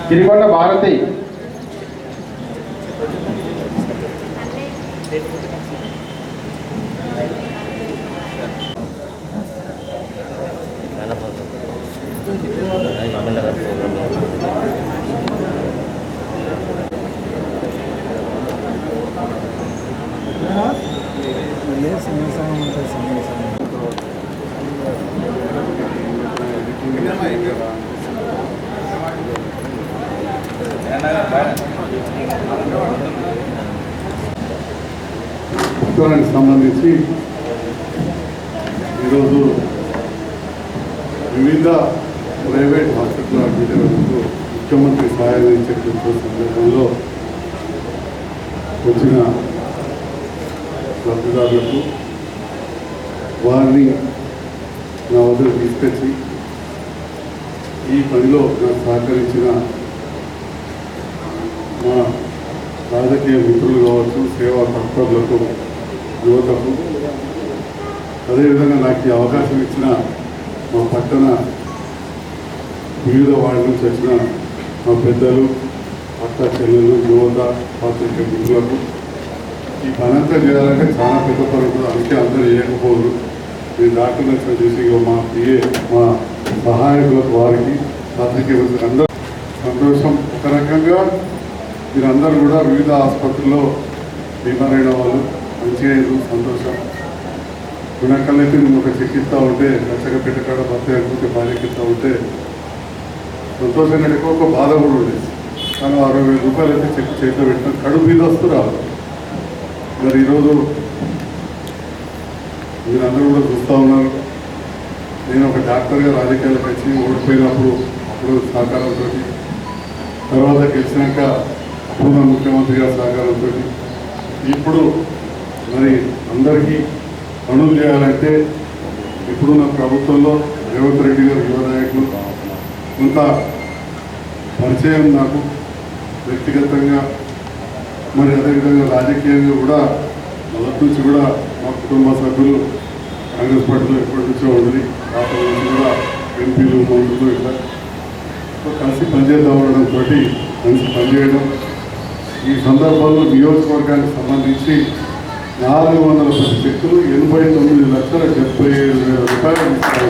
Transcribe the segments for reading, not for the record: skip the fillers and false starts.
తిరిగొండ భారతి ఉత్తరానికి సంబంధించి ఈరోజు వివిధ ప్రైవేట్ హాస్పిటల్ అడ్మిటర్లకు ముఖ్యమంత్రి సహాయం ఇచ్చేటువంటి సందర్భంలో వచ్చిన లబ్ధిదారులకు వారిని నా వద్దకు తీసుకొచ్చి ఈ పనిలో నాకు సహకరించిన మా రాజకీయ మిత్రులు కావచ్చు, సేవా తత్పరులకు, యువతకు, అదేవిధంగా నాకు ఈ అవకాశం ఇచ్చిన మా పట్టణ వివిధ వార్డు నుంచి వచ్చిన మా పెద్దలు, అక్క చెల్లెలు, యువత, పాత్రికేయ మిత్రులకు ఈ పనంతా చేయాలంటే చాలా పెద్ద పని, అందుకే అందరూ చేయకపోదు. నేను డాక్టర్ నచ్చిన చేసి మా పిఏ, మా సహాయకులకు, వారికి, పాత్రికేయ అందరూ సంతోషం. ఒక రకంగా మీరందరూ కూడా వివిధ ఆసుపత్రుల్లో బీమారైన వాళ్ళు మంచిగా సంతోషం. గుణకల్లైతే నేను ఒక చికిత్స ఉంటే నచ్చగా పెట్టకాడ భర్త అనుకుంటే బాధ్యత ఉంటే సంతోషం కంటే ఒక బాధ కూడా ఉండేది. కానీ 60,000 రూపాయలు అయితే చెక్ చేతిలో పెట్టిన కడుపు మీద వస్తున్నారు. మరి ఈరోజు మీరందరూ కూడా చూస్తూ ఉన్నారు. నేను ఒక డాక్టర్గా రాజకీయాలకు వచ్చి ఓడిపోయినప్పుడు అప్పుడు సహకారంతో, తర్వాత గెలిచినాక అప్పుడు ముఖ్యమంత్రి గారి సహకారంతో, ఇప్పుడు మరి అందరికీ పనులు చేయాలంటే ఇప్పుడున్న ప్రభుత్వంలో రేవంత్ రెడ్డి గారు యువ నాయకులు కొంత పరిచయం నాకు వ్యక్తిగతంగా, మరి అదేవిధంగా రాజకీయంగా కూడా మొదటి నుంచి కూడా మా కుటుంబ సభ్యులు కాంగ్రెస్ పార్టీలో ఎప్పటి నుంచో ఉంది. పార్టీ నుంచి కూడా ఎంపీలు, మంత్రులు ఇట్లా కలిసి పనిచేద్దాం అనడంతో కలిసి పనిచేయడం. ఈ సందర్భంలో నియోజకవర్గానికి సంబంధించి 410 చెక్కులు 89,77,000 రూపాయలు ఇస్తారు.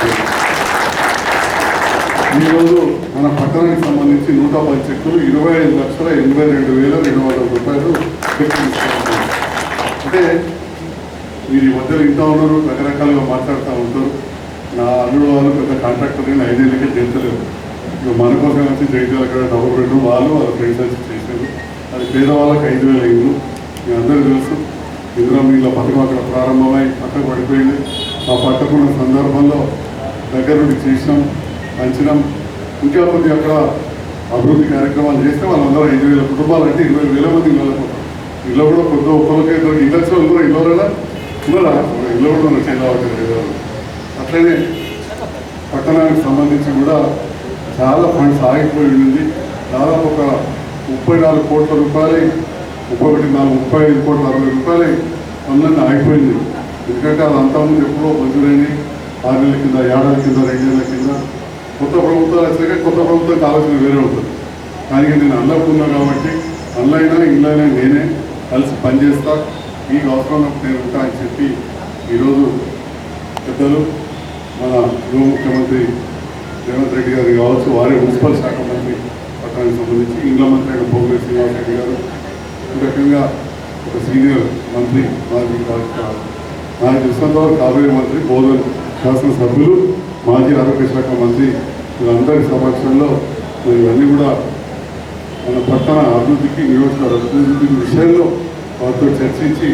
ఈరోజు మన పట్టణానికి సంబంధించి 110 చెక్కులు 25,82,200 రూపాయలు చెక్కులు ఇస్తారు. అంటే మీరు ఈ మధ్యలో ఇంటా ఉన్నారు, రకరకాలుగా మాట్లాడుతూ ఉంటారు. నా అల్లుడు వాళ్ళు పెద్ద కాంట్రాక్టర్ నేను 5 ఏళ్ళకే చేస్తలేరు. ఇక మన కోసం వచ్చి జైతాలు అక్కడ డబ్బులు పెట్టడం, వాళ్ళు వాళ్ళ ఫ్రెండ్స్ వచ్చి చేశారు. అది పేదవాళ్ళకి 5,000 అయింది. మీ అందరూ తెలుసు. ఇందులో మీలో పథకం అక్కడ ప్రారంభమై పక్కకు పడిపోయింది. ఆ పట్టకున్న సందర్భంలో దగ్గర నుండి చేసినాం, పంచినాం. ఇంకా కొద్దిగా అక్కడ అభివృద్ధి కార్యక్రమాలు చేస్తే వాళ్ళందరూ 5,000 కుటుంబాలు అంటే 20,000 మంది ఇళ్ళకు. ఇల్లు కూడా కొద్దిగా ఒక్కరికే ఇండస్ట్రీ కూడా ఇల్లురా ఉన్నారా, ఇల్లు కూడా ఉన్న చెందవట్లేదు. అట్లనే పట్టణానికి సంబంధించి కూడా చాలా ఫండ్స్ ఆగిపోయి ఉంది. దాదాపు ఒక 34 కోట్ల రూపాయలు, 35 కోట్ల 60 రూపాయలు పనులన్నీ ఆగిపోయింది. ఎందుకంటే అది అంతకుముందు ఎప్పుడో మంజూరైంది. 6 నెలల కింద, ఏడాది కింద, 2 నెలల కింద. కొత్త ప్రభుత్వాలు వచ్చాక కొత్త ప్రభుత్వానికి ఆలోచన వేరే ఉంటుంది. కానీ నేను అల్లకున్నా కాబట్టి అల్లైనా ఇళ్ళైనా నేనే కలిసి పనిచేస్తా, మీకు అవసరం నేను ఉంటా అని చెప్పి ఈరోజు పెద్దలు మన యువ ముఖ్యమంత్రి రేవంత్ రెడ్డి గారు కావచ్చు, వారే మున్సిపల్ శాఖ మంత్రి పట్టణానికి సంబంధించి ఇండ్ల మంత్రి అయిన పోగులేటి శ్రీనివాస్ రెడ్డి గారు, ఈ రకంగా ఒక సీనియర్ మంత్రి నాకు తెలిసినంతవరకు కాబోయే మంత్రి, బోధన శాసనసభ్యులు, మాజీ ఆరోగ్య శాఖ మంత్రి, వీళ్ళందరి సమక్షంలో ఇవన్నీ కూడా మన పట్టణ అభివృద్ధికి నియోజకవర్గ అభివృద్ధి విషయంలో వారితో చర్చించి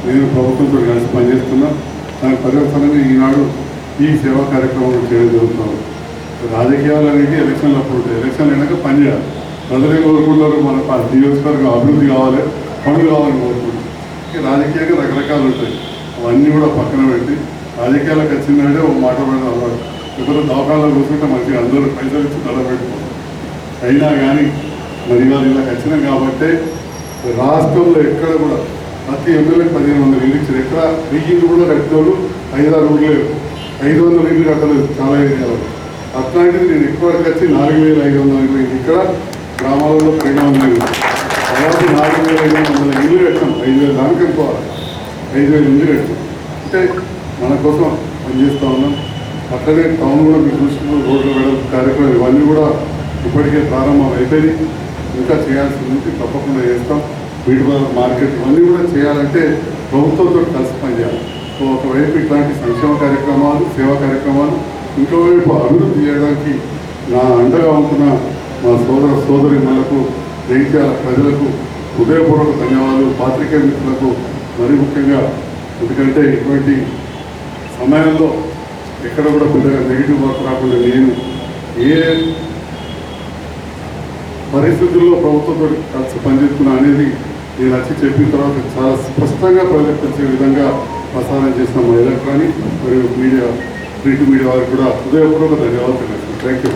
నేను ప్రభుత్వంతో కలిసి పనిచేస్తున్నా. దాని పర్యవసనంగా ఈనాడు ఈ సేవా కార్యక్రమం చేయడం జరుగుతున్నాం. రాజకీయాలు అనేది ఎలక్షన్లు అప్పుడు ఉంటాయి. ఎలక్షన్లు అయినాక పని చేయాలి. ప్రజలు కోరుకుంటారు మన నియోజకవర్గం అభివృద్ధి కావాలి, పనులు కావాలని కోరుకుంటారు. రాజకీయంగా రకరకాలు ఉంటాయి. అవన్నీ కూడా పక్కన పెట్టి రాజకీయాలకు వచ్చిందంటే ఒక మాట పడడం అలవాటు. ఇప్పుడు దవాఖానలో కూర్చుంటే మంచిగా అందరూ పైసలు ఇచ్చి పెట్టుకోవాలి. అయినా కానీ మరి వాళ్ళు ఇలా వచ్చినాం కాబట్టి రాష్ట్రంలో ఎక్కడ కూడా ప్రతి ఎమ్మెల్యేకి 1500 ఇల్లు ఇచ్చారు. ఎక్కడ 1000 ఇల్లు కూడా కట్టినోళ్ళు 5-6 ఊళ్ళు లేవు. 500 ఇల్లు కట్టలేదు చాలా ఏరియాలో. అట్లాంటిది నేను ఎక్కువ వచ్చి 4500 ఇల్లు ఇక్కడ గ్రామాలలో 200 ఇల్లు తర్వాత 4500 ఇల్లు కట్టాం. 5000 దానికి అనుకోవాలి. 5000 ఇల్లు కట్టాం. అంటే మన కోసం పనిచేస్తూ ఉన్నాం. అట్లనే టౌన్ కూడా మీరు చూసుకున్న రోడ్ల వెడల్పు కార్యక్రమం ఇవన్నీ కూడా ఇప్పటికే ప్రారంభం అయిపోయింది. ఇంకా చేయాల్సింది తప్పకుండా చేస్తాం. వీటి మార్కెట్ ఇవన్నీ కూడా చేయాలంటే ప్రభుత్వంతో కలిసి పనిచేయాలి. సో ఒకవైపు ఇట్లాంటి సంక్షేమ కార్యక్రమాలు, సేవా కార్యక్రమాలు, ఇంకోవైపు అభివృద్ధి చేయడానికి నా అండగా ఉంటున్న మా సోదరిమణులకు, జగిత్యాల ప్రజలకు హృదయపూర్వక ధన్యవాదాలు. పాత్రికేయ మిత్రులకు మరీ ముఖ్యంగా, ఎందుకంటే ఇటువంటి సమయంలో ఎక్కడ కూడా పెద్దగా నెగిటివ్ వర్క్ రాకుండా నేను ఏ పరిస్థితుల్లో ప్రభుత్వంతో కలిసి పనిచేస్తున్నా అనేది నేను వచ్చి చెప్పిన తర్వాత చాలా స్పష్టంగా ప్రజలకు తెలిసే విధంగా ప్రసారం చేసిన మా ఎలక్ట్రానిక్ మరియు మీడియా, ప్రింట్ మీడియా వారికి కూడా హృదయపూర్వక ధన్యవాదాలు తెలియజేస్తాను. Thank you.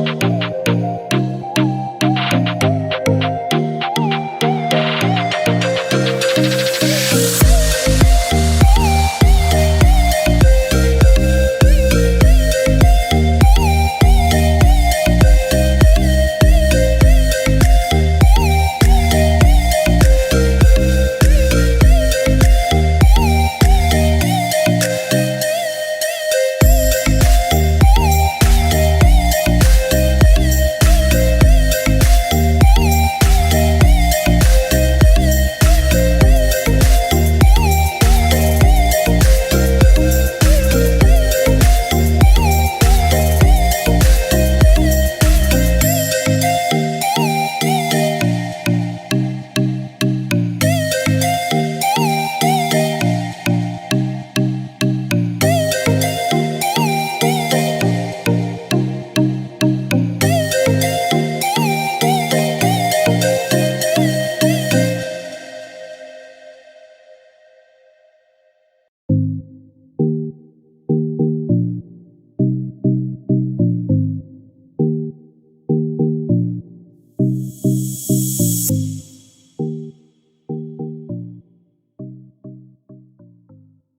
Thank you.